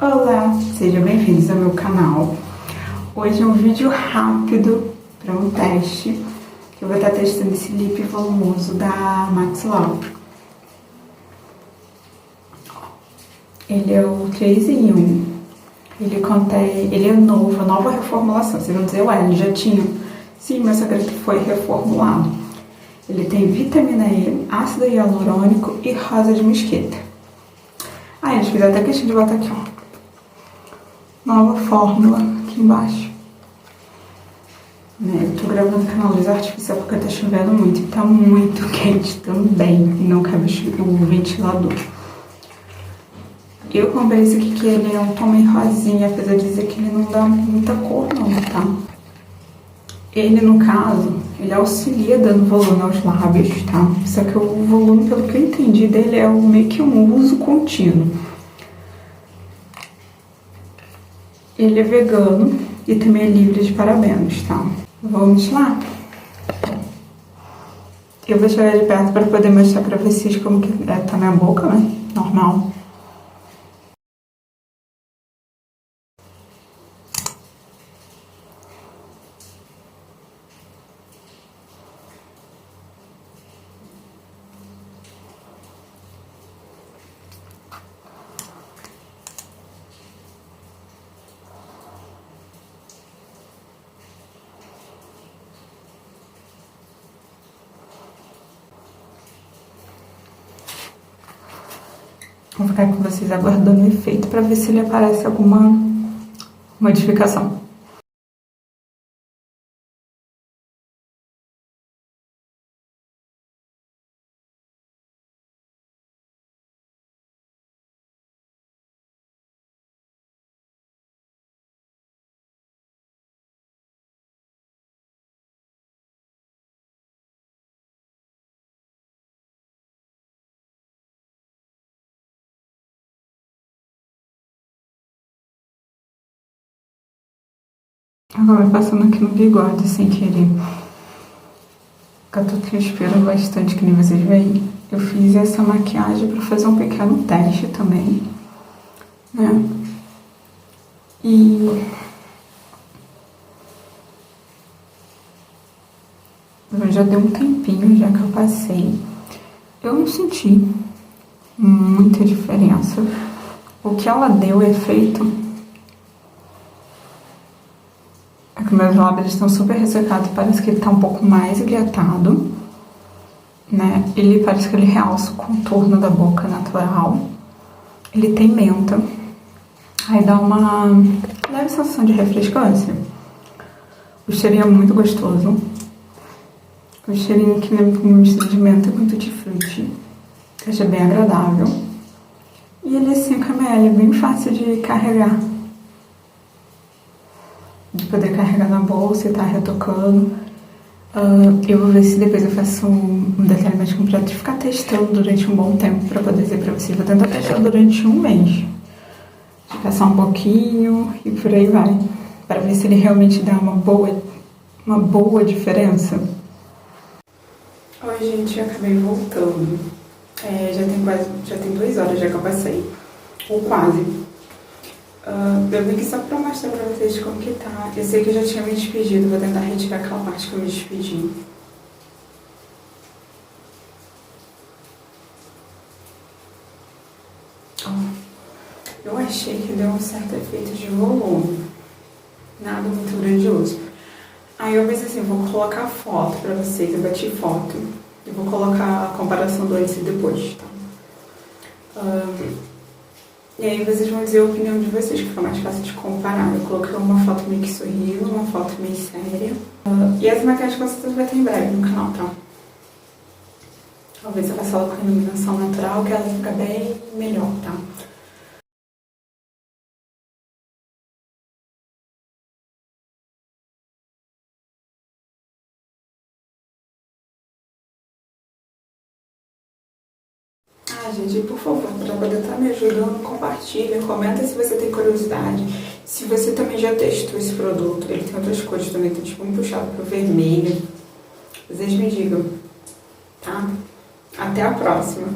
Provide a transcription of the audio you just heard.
Olá, sejam bem-vindos ao meu canal. Hoje é um vídeo rápido para um teste, que eu vou estar testando esse lip volumoso da Max Lau. Ele é o 3 em 1. Ele é novo, nova reformulação. Vocês vão dizer, ué, ele já tinha? Sim, mas só que ele foi reformulado. Ele tem vitamina E, ácido hialurônico e rosa de mosquita. Ah, eles fizeram até questão de botar aqui, ó. Nova fórmula aqui embaixo. Eu tô gravando com a luz artificial porque tá chovendo muito e tá muito quente também. E não cabe o ventilador. Eu comprei esse aqui que ele é um tom meio rosinha, apesar de dizer que ele não dá muita cor não, tá? Ele, no caso, ele auxilia dando volume aos lábios, tá? Só que o volume, pelo que eu entendi dele, é meio que um uso contínuo. Ele é vegano e também é livre de parabenos, tá? Vamos lá? Eu vou chegar de perto para poder mostrar pra vocês como que tá minha boca, né? Normal. Vou ficar com vocês aguardando o efeito para ver se ele aparece alguma modificação. Agora passando aqui no bigode sem querer. Eu tô transpirando bastante, que nem vocês veem. Eu fiz essa maquiagem para fazer um pequeno teste também, né? E já deu um tempinho já que eu passei. Eu não senti muita diferença. O que ela deu efeito é que meus lábios estão super ressecados, parece que ele tá um pouco mais esguiatado, né? Ele parece que ele realça o contorno da boca natural. Ele tem menta. Aí dá uma leve sensação de refrescância. O cheirinho é muito gostoso. O cheirinho que lembra uma mistura de menta com tutti-frutti. Acho bem agradável. E ele é 5 ml, é bem fácil de carregar. De poder carregar na bolsa e tá retocando. Eu vou ver se depois eu faço um detalhamento completo de ficar testando durante um bom tempo pra poder dizer pra vocês. Vou tentar testar durante um mês. De passar um pouquinho e por aí vai. Pra ver se ele realmente dá uma boa diferença. Oi, gente, eu acabei voltando. Já tem 2 horas já que eu passei. Ou quase. Eu vim aqui só pra mostrar pra vocês como que tá. Eu sei que eu já tinha me despedido, vou tentar retirar aquela parte que eu me despedi. Eu achei que deu um certo efeito de volume. Nada muito grandioso. Aí eu pensei assim, vou colocar foto pra vocês, eu bati foto. E vou colocar a comparação do antes e depois, tá? E aí vocês vão dizer a opinião de vocês, que fica mais fácil de comparar. Eu coloquei uma foto meio que sorrindo, uma foto meio séria. E essa maquiagem com certeza vai ter em breve no canal, tá? Talvez eu faça ela com iluminação natural, que ela fica bem melhor, tá? Gente, por favor, para poder estar me ajudando, compartilha, comenta se você tem curiosidade. Se você também já testou esse produto, ele tem outras cores também, tem tipo um puxado pro vermelho. Vocês me digam, tá? Até a próxima!